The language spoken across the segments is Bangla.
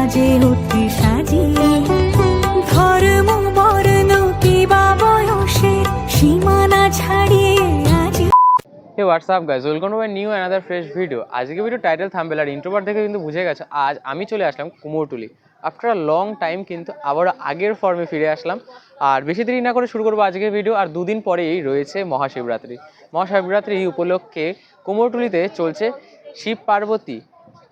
সাজে অতি সাজিয়ে ধর্ম বর্ণ কিবা বয়সে সীমানা ছাড়িয়ে আজি। Hey, what's up guys, welcome to my new another fresh video. আজকে ভিডিও টাইটেল থাম্বনেল আর ইন্ট্রোভার দেখে কিন্তু বুঝে গেছো আজ আমি চলে আসলাম Kumartuli. After a long time কিন্তু আবারও আগের ফর্মে ফিরে আসলাম। আর বেশি দেরি না করে শুরু করবো আজকের ভিডিও। আর দুদিন পরেই রয়েছে মহাশিবরাত্রি। মহাশিবরাত্রি উপলক্ষে কুমোরটুলিতে চলছে শিব পার্বতী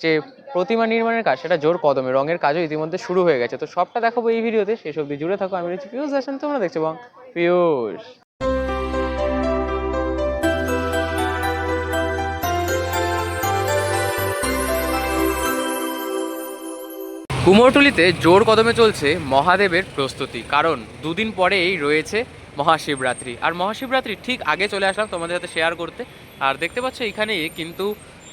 যে প্রতিমা নির্মাণের কাজ, সেটা জোর কদমে। রঙের কাজও ইতিমধ্যে শুরু হয়ে গেছে। তো সবটা দেখাবো এই ভিডিওতে, শেষ অবধি জুড়ে থাকো। আমি রয়েছি পিয়ুষ দর্শন, তোমরা দেখছো বং পিয়ুষ। কুমোরটুলিতে জোর কদমে চলছে মহাদেবের প্রস্তুতি, কারণ দুদিন পরেই রয়েছে মহাশিবরাত্রি। আর মহাশিবরাত্রির ঠিক আগে চলে আসলাম তোমাদের সাথে শেয়ার করতে। আর দেখতে পাচ্ছ এখানে কিন্তু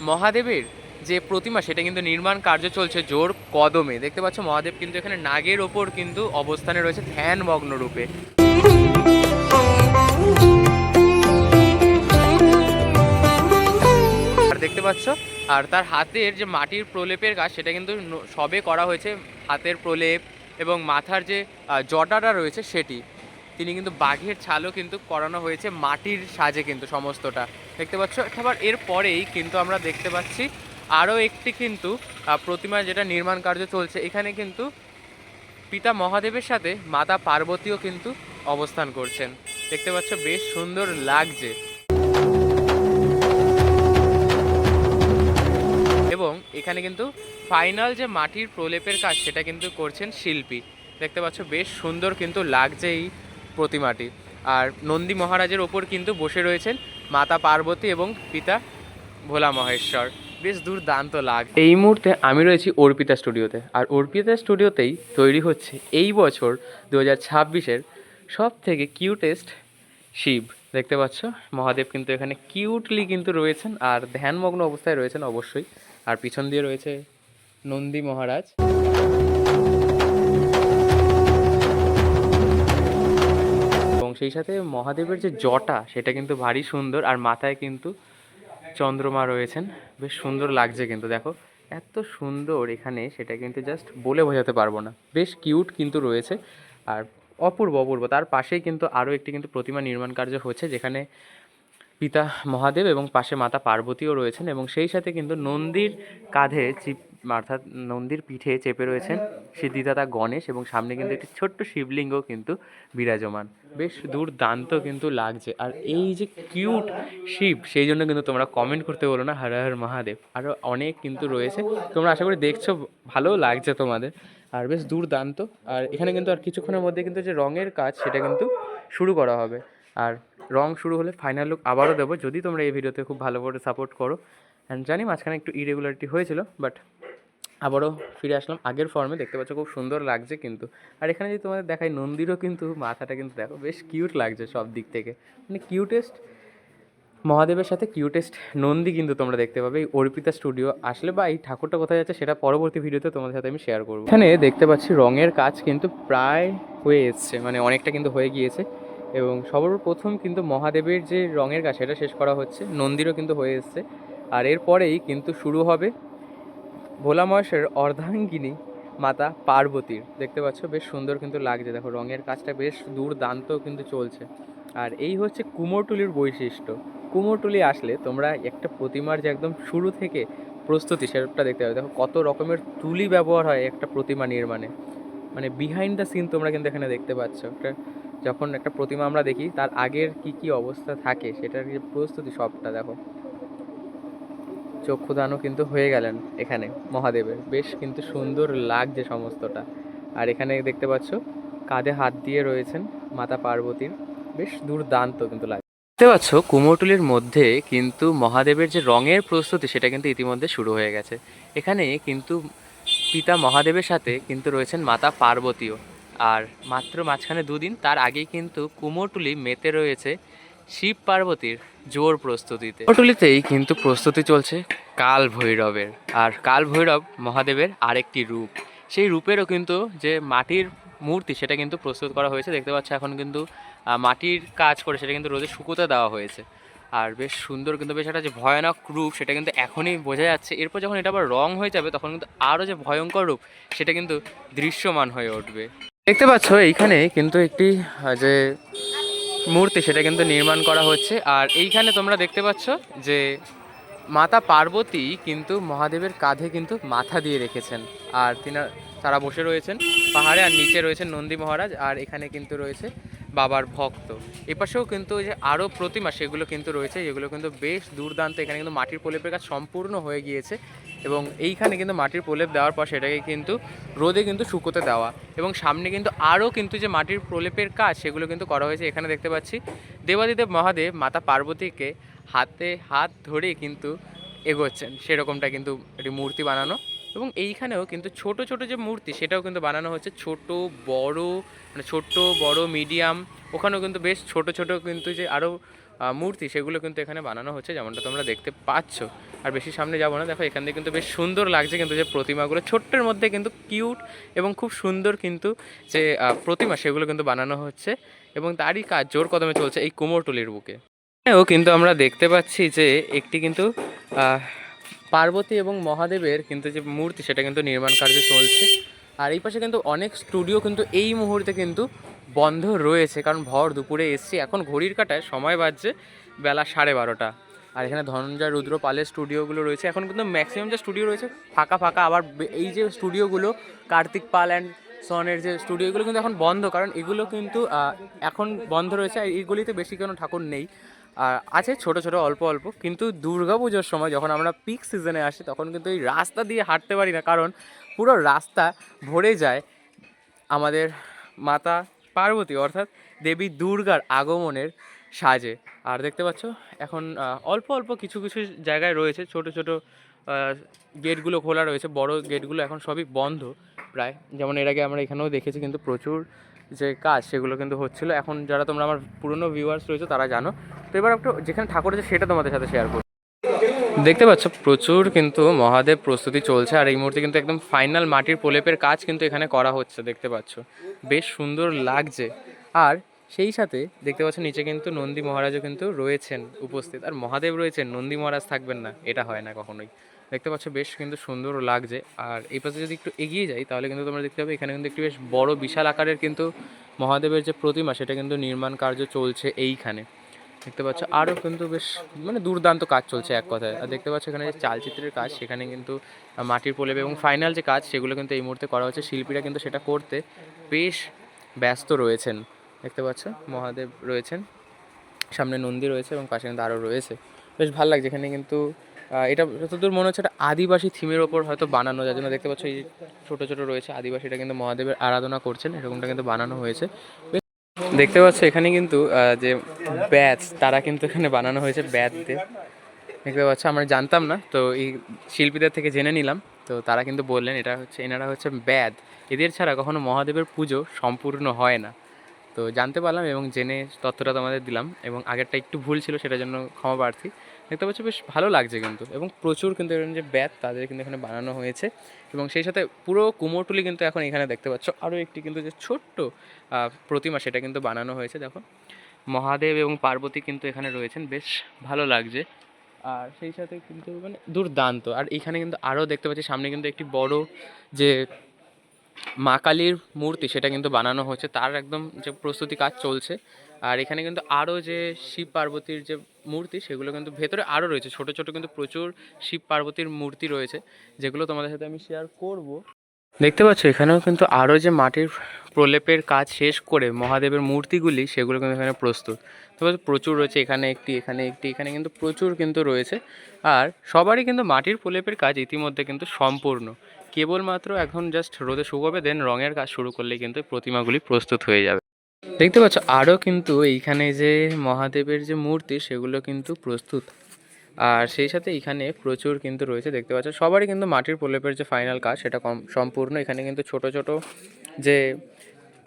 মহাদেবের যে প্রতিমা, সেটা কিন্তু নির্মাণ কার্য চলছে জোর কদমে। দেখতে পাচ্ছ মহাদেব কিন্তু এখানে নাগের ওপর কিন্তু অবস্থানে রয়েছে ধ্যানমগ্ন রূপে। দেখতে পাচ্ছ আর তার হাতের যে মাটির প্রলেপের কাজ, সেটা কিন্তু সবে করা হয়েছে। হাতের প্রলেপ এবং মাথার যে জটাটা রয়েছে সেটি, তিনি কিন্তু বাঘের ছালও কিন্তু করানো হয়েছে মাটির সাজে কিন্তু সমস্তটা দেখতে পাচ্ছ। আবার এরপরেই কিন্তু আমরা দেখতে পাচ্ছি আরও একটি কিন্তু প্রতিমা, যেটা নির্মাণ কার্য চলছে। এখানে কিন্তু পিতা মহাদেবের সাথে মাতা পার্বতীও কিন্তু অবস্থান করছেন। দেখতে পাচ্ছ বেশ সুন্দর লাগছে। এবং এখানে কিন্তু ফাইনাল যে মাটির প্রলেপের কাজ, সেটা কিন্তু করছেন শিল্পী। দেখতে পাচ্ছ বেশ সুন্দর কিন্তু লাগছে এই প্রতিমাটি। আর নন্দী মহারাজের ওপর কিন্তু বসে রয়েছেন মাতা পার্বতী এবং পিতা ভোলা মহেশ্বর। বেশ দুর্দান্ত লাগ। এই মুহূর্তে আমি রয়েছি অর্পিতা স্টুডিওতে। আর অর্পিতা স্টুডিওতেই তৈরি হচ্ছে এই বছর 2026-এর সব থেকে কিউটেস্ট শিব। দেখতে পাচ্ছ মহাদেব কিন্তু এখানে কিউটলি কিন্তু রয়েছেন আর ধ্যানমগ্ন অবস্থায় রয়েছেন অবশ্যই। আর পিছন দিয়ে রয়েছে নন্দী মহারাজ। এবং সেই সাথে মহাদেবের যে জটা, সেটা কিন্তু ভারী সুন্দর। আর মাথায় কিন্তু চন্দ্রমা রয়েছেন, বেশ সুন্দর লাগছে কিন্তু। দেখো এত সুন্দর এখানে, সেটা কিন্তু জাস্ট বলে বোঝাতে পারবো না। বেশ কিউট কিন্তু রয়েছে আর অপূর্ব অপূর্ব। তার পাশেই কিন্তু আরও একটি কিন্তু প্রতিমা নির্মাণ কার্য হচ্ছে, যেখানে পিতা মহাদেব এবং পাশে মাতা পার্বতীও রয়েছেন। এবং সেই সাথে কিন্তু নন্দীর কাঁধে অর্থাৎ নন্দীর পিঠে চেপে রয়েছেন সিদ্ধিদাতা গণেশ। এবং সামনে কিন্তু একটি ছোট্ট শিবলিঙ্গ কিন্তু বিরাজমান। বেশ দুর্দান্ত কিন্তু লাগছে। আর এই যে কিউট শিব, সেই জন্য কিন্তু তোমরা কমেন্ট করতে বলো না হর হর মহাদেব। আরও অনেক কিন্তু রয়েছে, তোমরা আশা করি দেখছো, ভালোও লাগছে তোমাদের। আর বেশ দুর্দান্ত। আর এখানে কিন্তু আর কিছুক্ষণের মধ্যে কিন্তু যে রঙের কাজ, সেটা কিন্তু শুরু করা হবে। আর রং শুরু হলে ফাইনাল লুক আবারও দেবো, যদি তোমরা এই ভিডিওতে খুব ভালো করে সাপোর্ট করো। অ্যান্ড জানি মাঝখানে একটু ইরেগুলারিটি হয়েছিল, বাট আবারও ফিরে আসলাম আগের ফর্মে। দেখতে পাচ্ছ খুব সুন্দর লাগছে কিন্তু। আর এখানে যদি তোমাদের দেখাই নন্দীরও কিন্তু মাথাটা কিন্তু দেখো বেশ কিউট লাগছে সব দিক থেকে। মানে কিউটেস্ট মহাদেবের সাথে কিউটেস্ট নন্দী কিন্তু তোমরা দেখতে পাবে এই অর্পিতা স্টুডিও আসলে। বা এই ঠাকুরটা কোথায় যাচ্ছে সেটা পরবর্তী ভিডিওতে তোমাদের সাথে আমি শেয়ার করবো। এখানে দেখতে পাচ্ছি রঙের কাজ কিন্তু প্রায় হয়ে এসছে, মানে অনেকটা কিন্তু হয়ে গিয়েছে। এবং সর্বপ্রথম কিন্তু মহাদেবের যে রঙের কাজ, সেটা শেষ করা হচ্ছে। নন্দীরও কিন্তু হয়ে এসছে। আর এরপরেই কিন্তু শুরু হবে ভোলা মহেশের অর্ধাঙ্গিনী মাতা পার্বতীর। দেখতে পাচ্ছ বেশ সুন্দর কিন্তু লাগছে। দেখো রঙের কাজটা বেশ দুর্দান্ত কিন্তু চলছে। আর এই হচ্ছে কুমোরটুলির বৈশিষ্ট্য। কুমোরটুলি আসলে তোমরা একটা প্রতিমার যে একদম শুরু থেকে প্রস্তুতি, সেটা দেখতে পাবে। দেখো কত রকমের তুলি ব্যবহার হয় একটা প্রতিমা নির্মাণে। মানে বিহাইন্ড দ্য সিন তোমরা কিন্তু এখানে দেখতে পাচ্ছ। একটা যখন একটা প্রতিমা আমরা দেখি, তার আগের কি কি অবস্থা থাকে, সেটার যে প্রস্তুতি সবটা দেখো। চক্ষুদানও কিন্তু হয়ে গেলেন এখানে মহাদেবের। বেশ কিন্তু সুন্দর লাগছে সমস্তটা। আর এখানে দেখতে পাচ্ছ কাঁধে হাত দিয়ে রয়েছেন মাতা পার্বতীর। বেশ দুর্দান্ত কিন্তু লাগে। দেখতে পাচ্ছ কুমোরটুলির মধ্যে কিন্তু মহাদেবের যে রঙের প্রস্তুতি, সেটা কিন্তু ইতিমধ্যে শুরু হয়ে গেছে। এখানে কিন্তু পিতা মহাদেবের সাথে কিন্তু রয়েছেন মাতা পার্বতীও। আর মাত্র মাঝখানে দুদিন, তার আগেই কিন্তু কুমোরটুলি মেতে রয়েছে শিব পার্বতীর জোর প্রস্তুতিতে। কুমোরটুলিতেই কিন্তু প্রস্তুতি চলছে কাল ভৈরবের। আর কাল ভৈরব মহাদেবের আরেকটি রূপ। সেই রূপেরও কিন্তু যে মাটির মূর্তি, সেটা কিন্তু প্রস্তুত করা হয়েছে। দেখতে পাচ্ছ এখন কিন্তু মাটির কাজ করে সেটা কিন্তু রোদে শুকোতে দেওয়া হয়েছে। আর বেশ সুন্দর কিন্তু বেশ একটা যে ভয়ানক রূপ সেটা কিন্তু এখনই বোঝা যাচ্ছে। এরপর যখন এটা আবার রং হয়ে যাবে তখন কিন্তু আরও যে ভয়ঙ্কর রূপ সেটা কিন্তু দৃশ্যমান হয়ে উঠবে। দেখতে পাচ্ছ এইখানে কিন্তু একটি যে মূর্তি সেটা কিন্তু নির্মাণ করা হচ্ছে। আর এইখানে তোমরা দেখতে পাচ্ছ যে মাতা পার্বতী কিন্তু মহাদেবের কাঁধে কিন্তু মাথা দিয়ে রেখেছেন। আর তারা বসে রয়েছেন পাহাড়ে, আর নিচে রয়েছেন নন্দী মহারাজ, আর এখানে কিন্তু রয়েছে বাবার ভক্ত। এপাশেও কিন্তু যে আরও প্রতিমা সেগুলো কিন্তু রয়েছে, যেগুলো কিন্তু বেশ দুর্দান্ত। এখানে কিন্তু মাটির প্রলেপের কাজ সম্পূর্ণ হয়ে গিয়েছে এবং এইখানে কিন্তু মাটির প্রলেপ দেওয়ার পর সেটাকে কিন্তু রোদে কিন্তু শুকোতে দেওয়া, এবং সামনে কিন্তু আরও কিন্তু যে মাটির প্রলেপের কাজ সেগুলো কিন্তু করা হয়েছে। এখানে দেখতে পাচ্ছি দেবাদিদেব মহাদেব মাতা পার্বতীকে হাতে হাত ধরে কিন্তু এগোচ্ছেন, সেরকমটা কিন্তু একটি মূর্তি বানানো। এবং এইখানেও কিন্তু ছোট ছোট যে মূর্তি সেটাও কিন্তু বানানো হচ্ছে, ছোট বড়, মানে ছোট বড় মিডিয়াম। ওখানেও কিন্তু বেশ ছোট ছোট কিন্তু যে আরও মূর্তি সেগুলো কিন্তু এখানে বানানো হচ্ছে, যেমনটা তোমরা দেখতে পাচ্ছ। আর বেশি সামনে যাবো না, দেখো এখান থেকে কিন্তু বেশ সুন্দর লাগছে কিন্তু যে প্রতিমাগুলো ছোট্টের মধ্যে কিন্তু কিউট এবং খুব সুন্দর কিন্তু যে প্রতিমা সেগুলো কিন্তু বানানো হচ্ছে, এবং তারই কাজ জোর কদমে চলছে এই কুমোরটুলির বুকে। এও কিন্তু আমরা দেখতে পাচ্ছি যে একটি কিন্তু পার্বতী এবং মহাদেবের কিন্তু যে মূর্তি সেটা কিন্তু নির্মাণ কার্য চলছে। আর এই পাশে কিন্তু অনেক স্টুডিও কিন্তু এই মুহূর্তে কিন্তু বন্ধ রয়েছে, কারণ ভর দুপুরে এসছি, এখন ঘড়ির কাঁটায় সময় বাজছে বেলা 12:30। আর এখানে ধনঞ্জয় রুদ্র পালের স্টুডিওগুলো রয়েছে, এখন কিন্তু ম্যাক্সিমাম যে স্টুডিও রয়েছে ফাঁকা ফাঁকা। আবার এই যে স্টুডিওগুলো কার্তিক পাল অ্যান্ড সনের যে স্টুডিওগুলো কিন্তু এখন বন্ধ, কারণ এগুলো কিন্তু এখন বন্ধ রয়েছে। আর এইগুলিতে বেশি কোনো ঠাকুর নেই, আছে ছোট ছোট অল্প অল্প। কিন্তু দুর্গা পুজোর সময় যখন আমরা পিক সিজনে আসি তখন কিন্তু এই রাস্তা দিয়ে হাঁটতে পারি না, কারণ পুরো রাস্তা ভরে যায় আমাদের মাতা পার্বতী অর্থাৎ দেবী দুর্গার আগমনের সাজে। আর দেখতে পাচ্ছ এখন অল্প অল্প কিছু কিছু জায়গায় রয়েছে ছোট ছোট গেটগুলো খোলা রয়েছে, বড় গেটগুলো এখন সবই বন্ধ প্রায়। যেমন এর আগে আমরা এখানেও দেখেছি কিন্তু প্রচুর যে কাজ সেগুলো কিন্তু হচ্ছিলো। এখন যারা তোমরা আমার পুরনো ভিউয়ার্স রয়েছে তারা জানো। তো এবার একটু যেখানে ঠাকুর আছে সেটা তোমাদের সাথে শেয়ার করি। দেখতে পাচ্ছ প্রচুর কিন্তু মহাদেব প্রস্তুতি চলছে, আর এই মুহূর্তে কিন্তু একদম ফাইনাল মাটির প্রলেপের কাজ কিন্তু এখানে করা হচ্ছে। দেখতে পাচ্ছ বেশ সুন্দর লাগছে। আর সেই সাথে দেখতে পাচ্ছ নিচে কিন্তু নন্দী মহারাজও কিন্তু রয়েছেন উপস্থিত, আর মহাদেব রয়েছেন, নন্দী মহারাজ থাকবেন না এটা হয় না কখনোই। দেখতে পাচ্ছ বেশ কিন্তু সুন্দর লাগছে। আর এই পাশে যদি একটু এগিয়ে যাই তাহলে কিন্তু তোমরা দেখতে পাবে এখানে কিন্তু একটি বেশ বড় বিশাল আকারের কিন্তু মহাদেবের যে প্রতিমা সেটা কিন্তু নির্মাণ কার্য চলছে এইখানে। দেখতে পাচ্ছ আরও কিন্তু বেশ মানে দুর্দান্ত কাজ চলছে এক কথায়। আর দেখতে পাচ্ছ এখানে যে চালচিত্রের কাজ সেখানে কিন্তু মাটির প্রলেপ এবং ফাইনাল যে কাজ সেগুলো কিন্তু এই মুহূর্তে করা হচ্ছে। শিল্পীরা কিন্তু সেটা করতে বেশ ব্যস্ত রয়েছেন। দেখতে পাচ্ছ মহাদেব রয়েছেন, সামনে নন্দী রয়েছে এবং পাশে কিন্তু আরও রয়েছে। বেশ ভালো লাগছে এখানে কিন্তু এটা যতদূর মনে হচ্ছে একটা আদিবাসী থিমের ওপর হয়তো বানানো, যার জন্য দেখতে পাচ্ছ এই ছোটো ছোটো রয়েছে আদিবাসীরা কিন্তু মহাদেবের আরাধনা করছেন, এরকমটা কিন্তু বানানো হয়েছে। দেখতে পাচ্ছ এখানে কিন্তু যে ব্যাচ তারা কিন্তু এখানে বানানো হয়েছে ব্যাচ দিয়ে। দেখতে পাচ্ছ আমরা জানতাম না, তো এই শিল্পীদের থেকে জেনে নিলাম। তো তারা কিন্তু বললেন এটা হচ্ছে এনারা হচ্ছে ব্যাদ, এদের ছাড়া কখনো মহাদেবের পুজো সম্পূর্ণ হয় না। তো জানতে পারলাম এবং জেনে তথ্যটা তোমাদের দিলাম, এবং আগেরটা একটু ভুল ছিল সেটার জন্য ক্ষমা প্রার্থী। দেখতে পাচ্ছ বেশ ভালো লাগছে কিন্তু, এবং প্রচুর কিন্তু এখানে যে ব্যাত তাদের কিন্তু এখানে বানানো হয়েছে। এবং সেই সাথে পুরো কুমোরটুলি কিন্তু এখন এখানে দেখতে পাচ্ছ আরও একটি কিন্তু যে ছোট্ট প্রতিমা সেটা কিন্তু বানানো হয়েছে। দেখো মহাদেব এবং পার্বতী কিন্তু এখানে রয়েছেন, বেশ ভালো লাগছে। আর সেই সাথে কিন্তু মানে দুর্দান্ত। আর এখানে কিন্তু আরও দেখতে পাচ্ছি সামনে কিন্তু একটি বড় যে মা কালীর মূর্তি সেটা কিন্তু বানানো হচ্ছে, তার একদম যে প্রস্তুতি কাজ চলছে। আর এখানে কিন্তু আরও যে শিব পার্বতীর যে মূর্তি সেগুলো কিন্তু ভেতরে আরও রয়েছে, ছোট ছোট কিন্তু প্রচুর শিব পার্বতীর মূর্তি রয়েছে, যেগুলো তোমাদের সাথে আমি শেয়ার করব। দেখতে পাচ্ছ এখানেও কিন্তু আরও যে মাটির প্রলেপের কাজ শেষ করে মহাদেবের মূর্তিগুলি সেগুলো কিন্তু এখানে প্রস্তুত। তবে প্রচুর রয়েছে, এখানে একটি এখানে একটি এখানে কিন্তু প্রচুর কিন্তু রয়েছে। আর সবারই কিন্তু মাটির প্রলেপের কাজ ইতিমধ্যে কিন্তু সম্পূর্ণ, কেবলমাত্র এখন জাস্ট রোদে শুকোবে, দেন রঙের কাজ শুরু করলে কিন্তু প্রতিমাগুলি প্রস্তুত হয়ে যাবে। দেখতে পাচ্ছ আরও কিন্তু এইখানে যে মহাদেবের যে মূর্তি সেগুলো কিন্তু প্রস্তুত। আর সেই সাথে এখানে প্রচুর কিন্তু রয়েছে, দেখতে পাচ্ছ সবারই কিন্তু মাটির প্রলেপের যে ফাইনাল কাজ সেটা সম্পূর্ণ। এখানে কিন্তু ছোট ছোট যে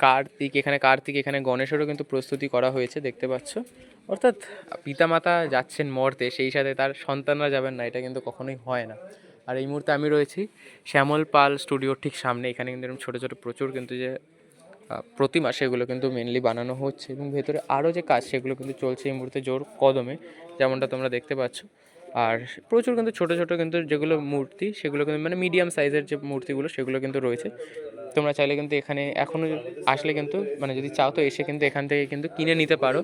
কার্তিক এখানে গণেশেরও কিন্তু প্রস্তুতি করা হয়েছে দেখতে পাচ্ছ। অর্থাৎ পিতামাতা যাচ্ছেন মর্তে, সেই সাথে তার সন্তানরা যাবেন না, এটা কিন্তু কখনোই হয় না। আর এই মুহূর্তে আমি রয়েছি শ্যামল পাল স্টুডিওর ঠিক সামনে। এখানে কিন্তু এরকম ছোটো ছোটো প্রচুর কিন্তু যে প্রতিমা সেগুলো কিন্তু মেনলি বানানো হচ্ছে, এবং ভেতরে আরও যে কাজ সেগুলো কিন্তু চলছে এই মুহূর্তে জোর কদমে, যেমনটা তোমরা দেখতে পাচ্ছ। আর প্রচুর কিন্তু ছোটো ছোটো কিন্তু যেগুলো মূর্তি সেগুলো কিন্তু মানে মিডিয়াম সাইজের যে মূর্তিগুলো সেগুলো কিন্তু রয়েছে। তোমরা চাইলে কিন্তু এখানে এখনও আসলে কিন্তু মানে যদি চাও তো এসে কিন্তু এখান থেকে কিন্তু কিনে নিতে পারো।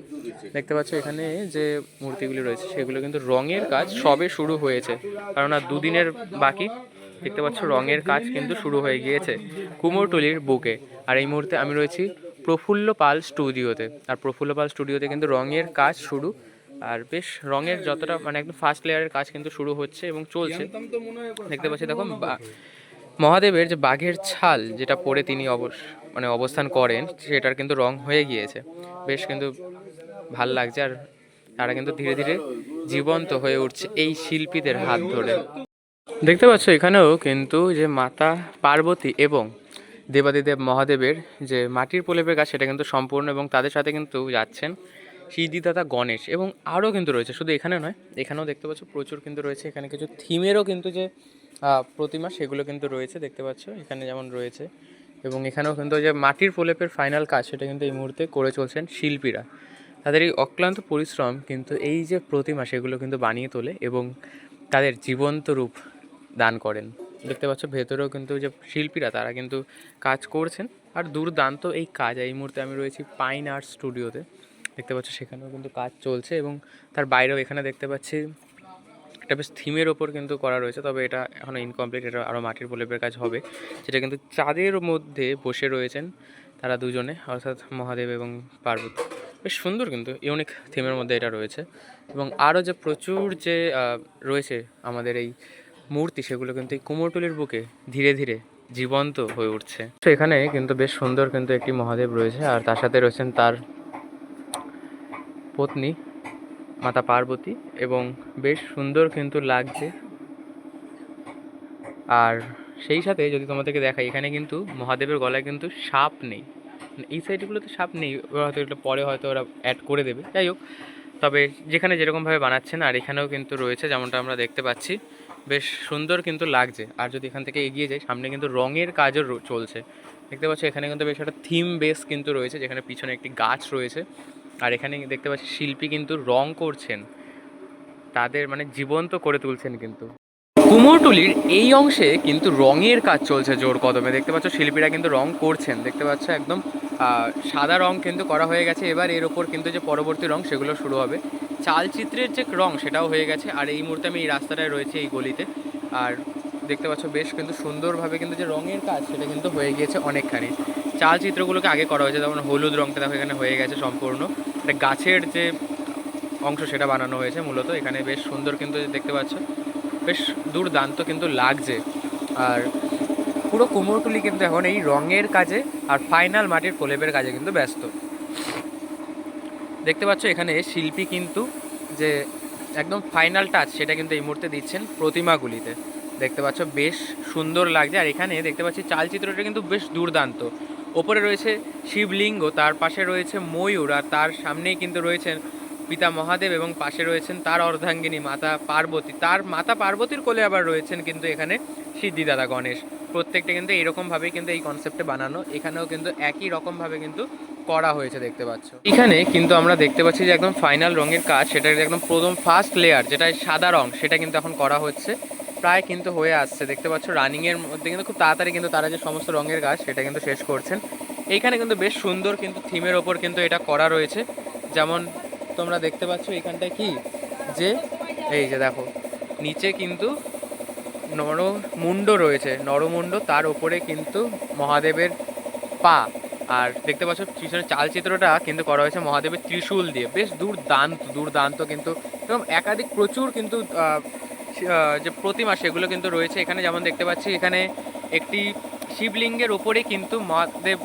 দেখতে পাচ্ছ এখানে যে মূর্তিগুলি রয়েছে সেগুলো কিন্তু রঙের কাজ সবে শুরু হয়েছে, কারণ আর দুদিনের বাকি। দেখতে পাচ্ছ রঙের কাজ কিন্তু শুরু হয়ে গিয়েছে কুমোরটুলির বুকে। আর এই মুহূর্তে আমি রয়েছি প্রফুল্ল পাল স্টুডিওতে, আর প্রফুল্ল পাল স্টুডিওতে কিন্তু রঙের কাজ শুরু। আর বেশ রঙের যতটা মানে একদম ফার্স্ট লেয়ারের কাজ কিন্তু শুরু হচ্ছে এবং চলছে। দেখতে পাচ্ছি দেখো মহাদেবের যে বাঘের ছাল যেটা পরে তিনি অবস্থান করেন সেটার কিন্তু রং হয়ে গিয়েছে। বেশ কিন্তু ভাল লাগছে, আর তারা কিন্তু ধীরে ধীরে জীবন্ত হয়ে উঠছে এই শিল্পীদের হাত ধরে। দেখতে পাচ্ছ এখানেও কিন্তু যে মাতা পার্বতী এবং দেবাদিদেব মহাদেবের যে মাটির প্রলেপের কাজ সেটা কিন্তু সম্পূর্ণ, এবং তাদের সাথে কিন্তু যাচ্ছেন সিদ্ধিদাতা গণেশ, এবং আরও কিন্তু রয়েছে, শুধু এখানে নয় এখানেও দেখতে পাচ্ছ প্রচুর কিন্তু রয়েছে। এখানে কিছু থিমেরও কিন্তু যে প্রতিমা সেগুলো কিন্তু রয়েছে, দেখতে পাচ্ছ এখানে যেমন রয়েছে। এবং এখানেও কিন্তু যে মাটির প্রলেপের ফাইনাল কাজ সেটা কিন্তু এই মুহূর্তে করে চলছেন শিল্পীরা। তাদের এই অক্লান্ত পরিশ্রম কিন্তু এই যে প্রতিমা সেগুলো কিন্তু বানিয়ে তোলে এবং তাদের জীবন্ত রূপ দান করেন। দেখতে পাচ্ছ ভেতরেও কিন্তু যে শিল্পীরা তারা কিন্তু কাজ করছেন, আর দুর্দান্ত এই কাজ। এই মুহূর্তে আমি রয়েছি পাইন আর্ট স্টুডিওতে, দেখতে পাচ্ছ সেখানেও কিন্তু কাজ চলছে, এবং তার বাইরেও এখানে দেখতে পাচ্ছি একটা বেশ থিমের ওপর কিন্তু করা রয়েছে, তবে এটা এখনও ইনকমপ্লিট, এটা আরও মাটির প্রলেপের কাজ হবে। যেটা কিন্তু চাঁদের মধ্যে বসে রয়েছেন তারা দুজনে, অর্থাৎ মহাদেব এবং পার্বতী। বেশ সুন্দর কিন্তু ইউনিক থিমের মধ্যে এটা রয়েছে। এবং আরও যে প্রচুর যে রয়েছে আমাদের এই মূর্তি সেগুলো কিন্তু এই কুমোরটুলির বুকে ধীরে ধীরে জীবন্ত হয়ে উঠছে। তো এখানে কিন্তু বেশ সুন্দর কিন্তু একটি মহাদেব রয়েছে, আর তার সাথে রয়েছেন তার পত্নী মাতা পার্বতী, এবং বেশ সুন্দর কিন্তু লাগছে। আর সেই সাথে যদি তোমাদেরকে দেখাই এখানে কিন্তু মহাদেবের গলায় কিন্তু সাপ নেই, এই সাইডগুলোতে সাপ নেই, ওরা হয়তো এটা পরে হয়তো ওরা অ্যাড করে দেবে, যাই হোক। তবে যেখানে যেরকমভাবে বানাচ্ছেন, আর এখানেও কিন্তু রয়েছে যেমনটা আমরা দেখতে পাচ্ছি, বেশ সুন্দর কিন্তু লাগছে। আর যদি এখান থেকে এগিয়ে যাই সামনে কিন্তু রঙের কাজও চলছে, দেখতে পাচ্ছি এখানে কিন্তু বেশ একটা থিম বেস কিন্তু রয়েছে, যেখানে পিছনে একটি গাছ রয়েছে। আর এখানে দেখতে পাচ্ছি শিল্পী কিন্তু রং করছেন, তাদের মানে জীবন্ত করে তুলছেন কিন্তু। কুমোরটুলির এই অংশে কিন্তু রঙের কাজ চলছে জোর কদমে, দেখতে পাচ্ছ শিল্পীরা কিন্তু রং করছেন, দেখতে পাচ্ছ একদম সাদা রং কিন্তু করা হয়ে গেছে। এবার এর ওপর কিন্তু যে পরবর্তী রং সেগুলো শুরু হবে, চালচিত্রের যে রং সেটাও হয়ে গেছে। আর এই মুহূর্তে আমি এই রাস্তাটায় রয়েছে এই গলিতে, আর দেখতে পাচ্ছ বেশ কিন্তু সুন্দরভাবে কিন্তু যে রঙের কাজ সেটা কিন্তু হয়ে গিয়েছে অনেকখানি। চালচিত্রগুলোকে আগে করা হয়েছে, যেমন হলুদ রঙটা দেখো এখানে হয়ে গেছে সম্পূর্ণ, একটা গাছের যে অংশ সেটা বানানো হয়েছে মূলত এখানে। বেশ সুন্দর কিন্তু দেখতে পাচ্ছ, বেশ দুর্দান্ত কিন্তু লাগছে। আর পুরো কুমোরটুলি কিন্তু এখন এই রঙের কাজে আর ফাইনাল মাটির প্রলেপের কাজে কিন্তু ব্যস্ত। দেখতে পাচ্ছ এখানে শিল্পী কিন্তু যে একদম ফাইনাল টাচ সেটা কিন্তু এই মুহূর্তে দিচ্ছেন প্রতিমাগুলিতে, দেখতে পাচ্ছ বেশ সুন্দর লাগছে। আর এখানে দেখতে পাচ্ছি চালচিত্রটা কিন্তু বেশ দুর্দান্ত, ওপরে রয়েছে শিবলিঙ্গ, তার পাশে রয়েছে ময়ূর, আর তার সামনেই কিন্তু রয়েছেন পিতা মহাদেব, এবং পাশে রয়েছেন তার অর্ধাঙ্গিনী মাতা পার্বতী, তার মাতা পার্বতীর কোলে আবার রয়েছেন কিন্তু এখানে সিদ্ধিদাতা গণেশ। প্রত্যেকটা কিন্তু এইরকমভাবেই কিন্তু এই কনসেপ্টে বানানো, এখানেও কিন্তু একই রকমভাবে কিন্তু করা হয়েছে, দেখতে পাচ্ছ। এখানে কিন্তু আমরা দেখতে পাচ্ছি যে একদম ফাইনাল রঙের কাজ সেটা একদম প্রথম ফার্স্ট লেয়ার যেটা সাদা রং সেটা কিন্তু এখন করা হচ্ছে, প্রায় কিন্তু হয়ে আসছে। দেখতে পাচ্ছ রানিংয়ের মধ্যে কিন্তু খুব তাড়াতাড়ি কিন্তু তারা যে সমস্ত রঙের কাজ সেটা কিন্তু শেষ করছেন। এইখানে কিন্তু বেশ সুন্দর কিন্তু থিমের ওপর কিন্তু এটা করা রয়েছে, যেমন তোমরা দেখতে পাচ্ছ এখানটায় কি যে এই যে দেখো নিচে কিন্তু নরমুণ্ড রয়েছে, নরমুণ্ড, তার উপরে কিন্তু মহাদেবের পা। আর দেখতে পাচ্ছ পিছনে চালচিত্রটা কিন্তু করা হয়েছে মহাদেবের ত্রিশূল দিয়ে, বেশ দুর্দান্ত দুর্দান্ত কিন্তু। এবং একাধিক প্রচুর কিন্তু যে প্রতিমা সেগুলো কিন্তু রয়েছে এখানে, যেমন দেখতে পাচ্ছি এখানে একটি শিবলিঙ্গের ওপরে কিন্তু মহাদেব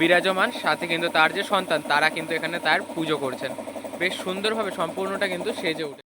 বিরাজমান, সাথে কিন্তু তার যে সন্তান তারা কিন্তু এখানে তার পুজো করছেন। বেশ সুন্দরভাবে সম্পূর্ণটা কিন্তু সেজে উঠে।